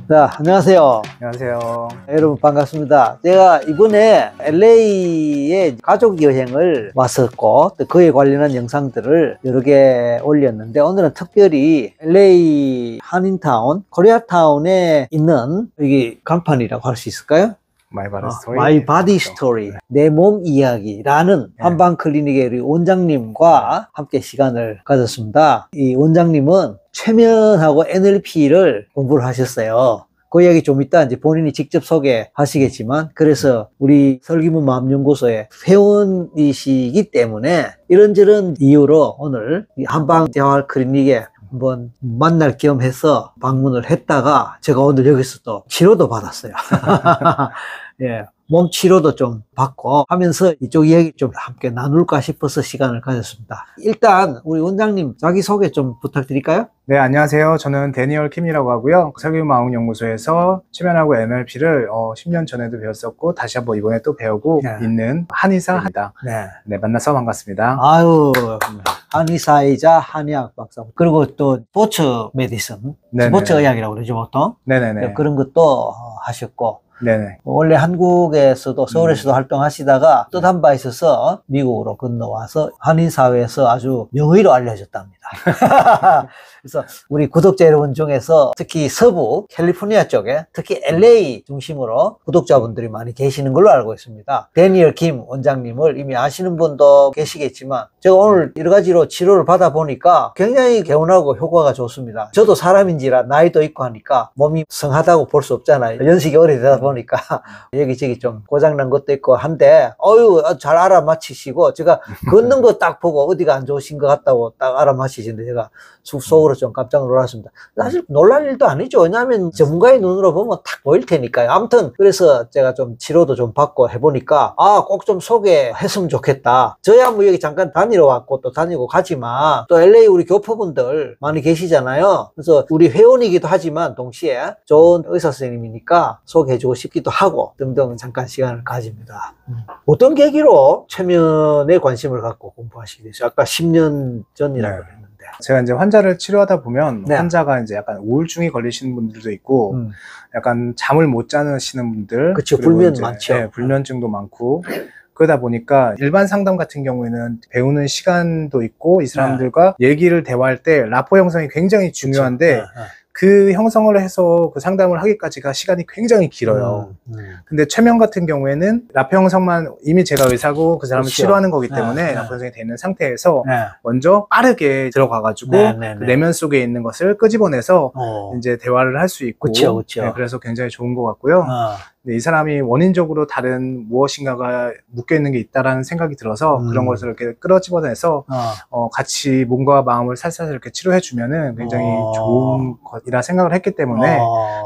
자, 안녕하세요. 안녕하세요. 여러분 반갑습니다. 제가 이번에 LA에 가족 여행을 왔었고 또 그에 관련한 영상들을 여러 개 올렸는데 오늘은 특별히 LA 한인타운, 코리아타운에 있는 여기 간판이라고 할 수 있을까요? 마이 바디 스토리. 마이 바디 스토리, 내 몸 이야기라는 한방 클리닉의 우리 원장님과 함께 시간을 가졌습니다. 이 원장님은 최면하고 NLP를 공부를 하셨어요. 그 이야기 좀 이따 이제 본인이 직접 소개하시겠지만, 그래서 우리 설기문 마음연구소의 회원이시기 때문에 이런저런 이유로 오늘 이 한방 대화 클리닉에 한번 만날 겸 해서 방문을 했다가 제가 오늘 여기서 또 치료도 받았어요. 예, 몸 치료도 좀 받고 하면서 이쪽 이야기 좀 함께 나눌까 싶어서 시간을 가졌습니다. 일단 우리 원장님 자기소개 좀 부탁드릴까요? 네, 안녕하세요. 저는 데니얼 킴이라고 하고요. 설기문마음연구소에서 최면하고 NLP를 10년 전에도 배웠었고 다시 한번 이번에 또 배우고 있는 한의사입니다. 네, 만나서 반갑습니다. 아유, 한의사이자 한의학 박사, 그리고 또 스포츠 메디슨, 스포츠 의학이라고 그러죠 보통. 네네네. 그런 것도 하셨고, 네네. 원래 한국에서도 서울에서도 활동하시다가 뜻한 바 있어서 미국으로 건너와서 한인사회에서 아주 명의로 알려졌답니다. 그래서 우리 구독자 여러분 중에서 특히 서부 캘리포니아 쪽에 특히 LA 중심으로 구독자분들이 많이 계시는 걸로 알고 있습니다. 데니얼 킴 원장님을 이미 아시는 분도 계시겠지만 제가 오늘 여러 가지로 치료를 받아보니까 굉장히 개운하고 효과가 좋습니다. 저도 사람인지라 나이도 있고 하니까 몸이 성하다고 볼 수 없잖아요. 연식이 오래되다 보니까 여기저기 좀 고장난 것도 있고 한데 잘 알아맞히시고, 제가 걷는 거 딱 보고 어디가 안 좋으신 것 같다고 딱 알아맞히시는데 제가 속으로 좀 깜짝 놀랐습니다. 사실 놀랄 일도 아니죠. 왜냐하면 전문가의 눈으로 보면 딱 보일 테니까요. 아무튼 그래서 제가 좀 치료도 좀 받고 해보니까 꼭 좀 소개했으면 좋겠다. 저야 뭐 여기 잠깐 다니러 왔고 또 다니고 가지만 또 LA 우리 교포분들 많이 계시잖아요. 그래서 우리 회원이기도 하지만 동시에 좋은 의사 선생님이니까 소개해주고 싶기도 하고 등등 잠깐 시간을 가집니다. 어떤 계기로 최면에 관심을 갖고 공부하시게 되죠? 아까 10년 전이라고 그랬는데. 제가 이제 환자를 치료하다 보면 환자가 이제 약간 우울증이 걸리시는 분들도 있고 약간 잠을 못 자시는 분들, 그렇죠. 불면 많죠. 네, 불면증도 많고. 그러다 보니까 일반 상담 같은 경우에는 배우는 시간도 있고 이 사람들과 얘기를 대화할 때 라포 형성이 굉장히 중요한데 그 형성을 해서 그 상담을 하기까지가 시간이 굉장히 길어요. 근데 최면 같은 경우에는 라포 형성만 이미 제가 의사고 그 사람을 치료하는 거기 때문에 라포 형성이 되는 상태에서 먼저 빠르게 들어가가지고 그 내면 속에 있는 것을 끄집어내서 이제 대화를 할 수 있고 네, 그래서 굉장히 좋은 것 같고요. 이 사람이 원인적으로 다른 무엇인가가 묶여있는 게 있다라는 생각이 들어서 그런 것을 이렇게 끌어집어내서 같이 몸과 마음을 살살 이렇게 치료해주면은 굉장히 좋은 것이라 생각을 했기 때문에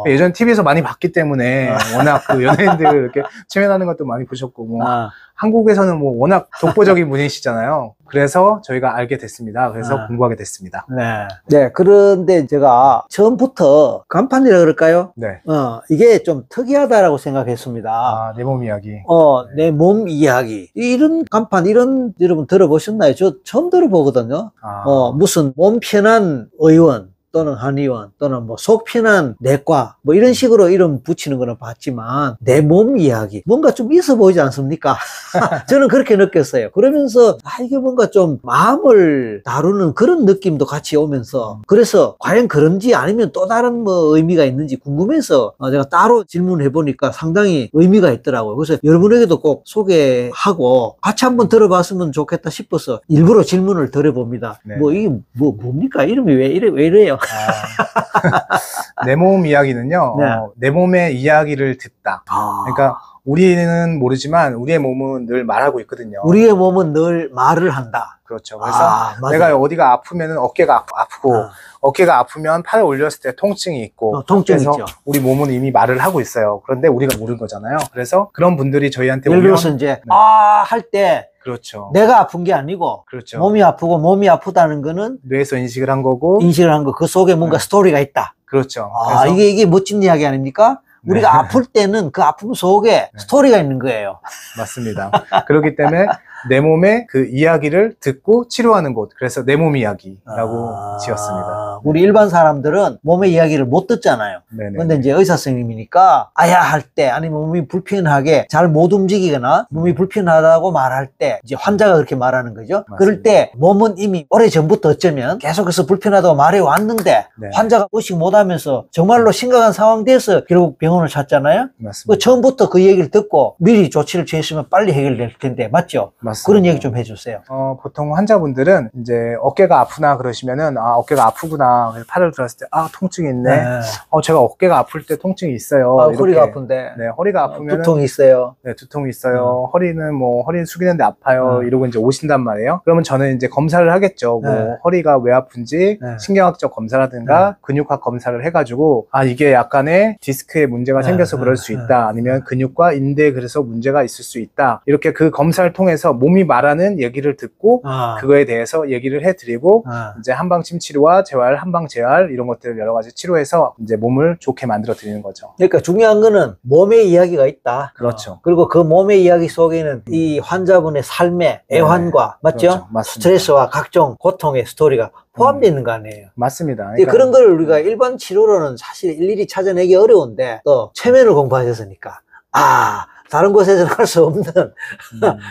예전 TV에서 많이 봤기 때문에 워낙 그 연예인들 이렇게 최면하는 것도 많이 보셨고 뭐 한국에서는 뭐 워낙 독보적인 분이시잖아요. 그래서 저희가 알게 됐습니다. 그래서 공부하게 됐습니다. 네, 그런데 제가 처음부터 간판이라 그럴까요? 네. 이게 좀 특이하다라고 생각했습니다. 내 몸 이야기. 내 몸 이야기. 이런 간판, 이런, 여러분 들어보셨나요? 저 처음 들어보거든요. 무슨 몸 편한 의원 또는 한의원 또는 뭐 속 편한 내과 뭐 이런 식으로 이름 붙이는 거는 봤지만 내 몸 이야기 뭔가 좀 있어 보이지 않습니까? 저는 그렇게 느꼈어요. 그러면서 이게 뭔가 좀 마음을 다루는 그런 느낌도 같이 오면서, 그래서 과연 그런지 아니면 또 다른 뭐 의미가 있는지 궁금해서 제가 따로 질문해 보니까 상당히 의미가 있더라고요. 그래서 여러분에게도 꼭 소개하고 같이 한번 들어봤으면 좋겠다 싶어서 일부러 질문을 드려봅니다. 뭐 이게 뭡니까? 이름이 왜 이래요? 내 몸 이야기는요, 내 몸의 이야기를 듣다. 그러니까 우리는 모르지만 우리의 몸은 늘 말하고 있거든요. 우리의 몸은 늘 말을 한다. 그렇죠. 그래서 내가 어디가 아프면 어깨가 아프고 어깨가 아프면 팔을 올렸을 때 통증이 있고 통증이 그래서 있죠. 우리 몸은 이미 말을 하고 있어요. 그런데 우리가 모르는 거잖아요. 그래서 그런 분들이 저희한테 예를 들어서 이제 할 때 그렇죠. 내가 아픈 게 아니고 그렇죠. 몸이 아프고 몸이 아프다는 거는 뇌에서 인식을 한 거고 그 속에 뭔가 스토리가 있다. 그렇죠. 그래서 이게 멋진 이야기 아닙니까? 우리가 아플 때는 그 아픔 속에 스토리가 있는 거예요. 맞습니다. 그렇기 때문에 내 몸의 그 이야기를 듣고 치료하는 곳. 그래서 내 몸 이야기라고 지었습니다. 우리 일반 사람들은 몸의 이야기를 못 듣잖아요. 네네. 근데 이제 의사 선생님이니까 아야 할 때 아니면 몸이 불편하게 잘 못 움직이거나 몸이 불편하다고 말할 때 이제 환자가 그렇게 말하는 거죠. 맞습니다. 그럴 때 몸은 이미 오래전부터 어쩌면 계속해서 불편하다고 말해 왔는데 네. 환자가 의식 못하면서 정말로 심각한 상황 돼서 결국 병원을 찾잖아요. 맞습니다. 처음부터 그 얘기를 듣고 미리 조치를 취했으면 빨리 해결될 텐데 맞죠? 맞습니다. 그런 얘기 좀 해주세요. 보통 환자분들은 이제 어깨가 아프나 그러시면은 어깨가 아프구나. 그래서 팔을 들었을 때 통증이 있네. 제가 어깨가 아플 때 통증이 있어요. 이렇게. 허리가 아픈데. 네, 허리가 아프면 두통이 있어요. 네, 두통이 있어요. 허리는 뭐 허리 숙이는데 아파요. 이러고 이제 오신단 말이에요. 그러면 저는 이제 검사를 하겠죠. 뭐 네. 허리가 왜 아픈지 네. 신경학적 검사라든가 근육학 검사를 해가지고 이게 약간의 디스크에 문제가 생겨서 그럴 수 있다. 아니면 근육과 인대에 그래서 문제가 있을 수 있다. 이렇게 그 검사를 통해서 몸이 말하는 얘기를 듣고 그거에 대해서 얘기를 해드리고 이제 한방침 치료와 재활, 한방 재활 이런 것들을 여러 가지 치료해서 이제 몸을 좋게 만들어 드리는 거죠. 그러니까 중요한 거는 몸의 이야기가 있다. 그렇죠. 그리고 그 몸의 이야기 속에는 이 환자분의 삶의 애환과 맞죠? 그렇죠. 맞습니다. 스트레스와 각종 고통의 스토리가 포함되어 있는 거 아니에요. 맞습니다. 그러니까 그런 걸 우리가 일반 치료로는 사실 일일이 찾아내기 어려운데 또 최면을 공부하셨으니까 다른 곳에서는 할 수 없는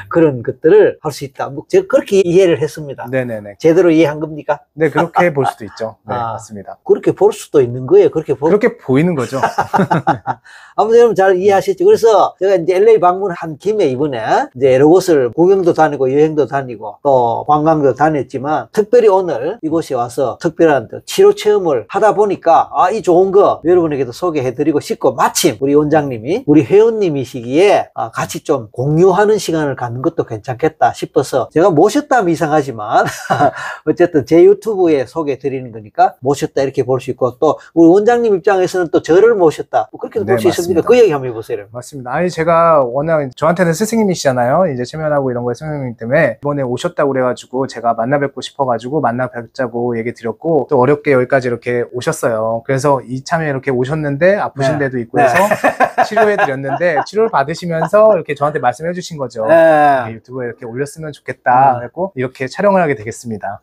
그런 것들을 할 수 있다. 제가 그렇게 이해를 했습니다. 네네네. 제대로 이해한 겁니까? 네, 그렇게 볼 수도 있죠. 네, 맞습니다. 그렇게 볼 수도 있는 거예요. 그렇게 보이는 거죠. 아무튼 여러분 잘 이해하셨죠? 그래서 제가 이제 LA 방문한 김에 이번에 이제 여러 곳을 구경도 다니고 여행도 다니고 또 관광도 다녔지만 특별히 오늘 이곳에 와서 특별한 치료 체험을 하다 보니까 이 좋은 거 여러분에게도 소개해드리고 싶고 마침 우리 원장님이 우리 회원님이시기에 같이 좀 공유하는 시간을 갖는 것도 괜찮겠다 싶어서 제가 모셨다면 이상하지만 어쨌든 제 유튜브에 소개해드리는 거니까 모셨다 이렇게 볼 수 있고 또 우리 원장님 입장에서는 또 저를 모셨다 그렇게도 볼 수 있습니다. 그 얘기 한번 해보세요. 맞습니다. 제가 워낙 저한테는 스승님이시잖아요. 이제 체면하고 이런 거에 스승님 때문에 이번에 오셨다고 그래가지고 제가 만나 뵙고 싶어가지고 만나 뵙자고 얘기 드렸고 또 어렵게 여기까지 이렇게 오셨어요. 그래서 이참에 이렇게 오셨는데 아프신 데도 있고 해서 치료해 드렸는데 치료를 받으시면서 이렇게 저한테 말씀해 주신 거죠. 유튜브에 이렇게 올렸으면 좋겠다. 그래서 이렇게 촬영을 하게 되겠습니다.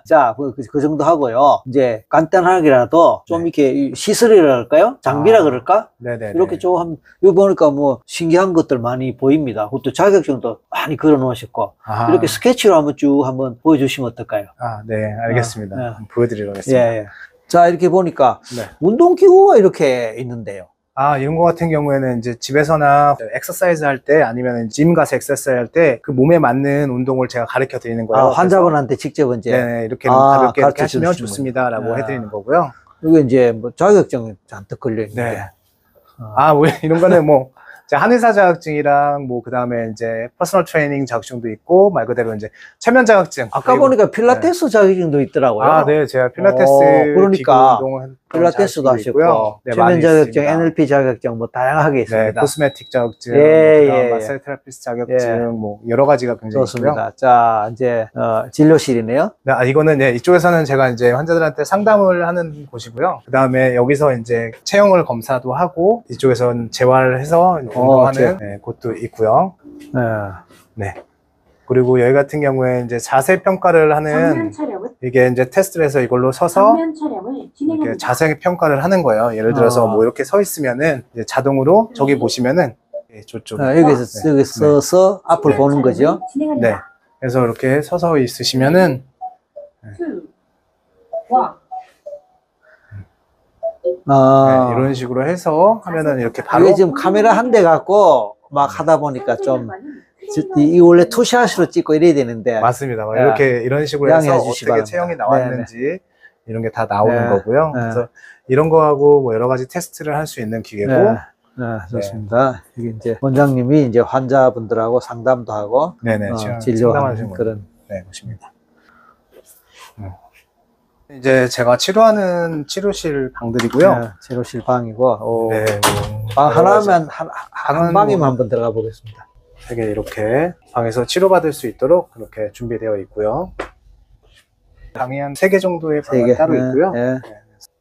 자, 그 정도 하고요. 이제 간단하게라도 좀 이렇게 시설이라 할까요? 장비라 그럴까? 네네. 이렇게 좀 여기 보니까 뭐 신기한 것들 많이 보입니다. 그것도 자격증도 많이 걸어 놓으셨고 이렇게 스케치로 한번 보여주시면 어떨까요? 네, 알겠습니다. 보여드리도록 하겠습니다. 예. 자, 이렇게 보니까 운동기구가 이렇게 있는데요. 이런 거 같은 경우에는 이제 집에서나 엑서사이즈 할 때 아니면 짐 가서 엑서사이즈 할 때 그 몸에 맞는 운동을 제가 가르쳐 드리는 거예요. 환자분한테 직접 이제 네, 이렇게 가볍게 이렇게 하시면 좋습니다라고 해드리는 거고요. 이게 이제 뭐 자격증이 잔뜩 걸려 있는데. 이런 거는 뭐 한의사 자격증이랑 뭐 그다음에 이제 퍼스널 트레이닝 자격증도 있고 말 그대로 이제 체면 자격증. 아까 보니까 필라테스 자격증도 있더라고요. 네, 제가 필라테스 그러니까 운동을 필라테스도 하셨고 체면 자격증, NLP 자격증 뭐 다양하게 있습니다. 네, 코스메틱 자격증, 그다음 마사지 테라피스트 자격증 뭐 여러 가지가 굉장히 좋습니다. 있고요. 자, 이제 진료실이네요. 네, 이거는 이쪽에서는 제가 이제 환자들한테 상담을 하는 곳이고요. 그다음에 여기서 이제 체형을 검사도 하고 이쪽에서는 재활을 해서 운동하는 곳도 있고요. 네. 그리고 여기 같은 경우에 이제 자세 평가를 하는 이게 이제 테스트를 해서 이걸로 서서 이렇게 자세 평가를 하는 거예요. 예를 들어서 뭐 이렇게 서 있으면은 이제 자동으로 저기 보시면은 저쪽 여기서 여기 서서 앞을 보는 거죠. 네. 그래서 이렇게 서서 있으시면은 이런 식으로 해서 하면은 이렇게 바로 이게 지금 카메라 한 대 갖고 막 하다 보니까 좀 이 원래 투샷으로 찍고 이래야 되는데 맞습니다. 이렇게 이런 식으로 해서 어떻게 바랍니다. 체형이 나왔는지 이런 게 다 나오는 거고요. 그래서 이런 거하고 뭐 여러 가지 테스트를 할 수 있는 기계고. 좋습니다. 이게 이제 원장님이 이제 환자분들하고 상담도 하고 진료하는 그런 곳입니다. 이제 제가 치료하는 치료실 방들이고요. 치료실 방이고 방 하나면 한 방에만 한번 들어가 보겠습니다. 되게 이렇게 방에서 치료받을 수 있도록 그렇게 준비되어 있고요. 방이 한 3개 정도의 방이 따로 있고요.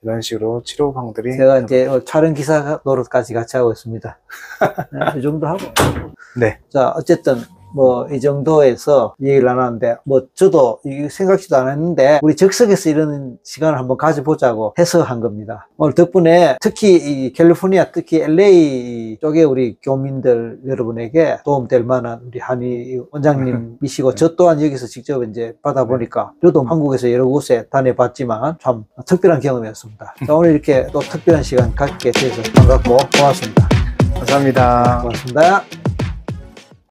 이런 식으로 치료방들이 제가 이제 촬영 기사 노릇까지 같이 하고 있습니다. 이 정도 하고. 네. 자, 어쨌든 뭐 이 정도에서 얘기를 나눴는데 뭐 저도 이거 생각지도 않았는데 우리 적석에서 이런 시간을 한번 가져보자고 해서 한 겁니다. 오늘 덕분에 특히 이 캘리포니아 특히 LA 쪽에 우리 교민들 여러분에게 도움될 만한 우리 한의 원장님이시고 저 또한 여기서 직접 이제 받아보니까 저도 한국에서 여러 곳에 다녀봤지만 참 특별한 경험이었습니다. 자, 오늘 이렇게 또 특별한 시간 갖게 돼서 반갑고 고맙습니다. 감사합니다. 고맙습니다.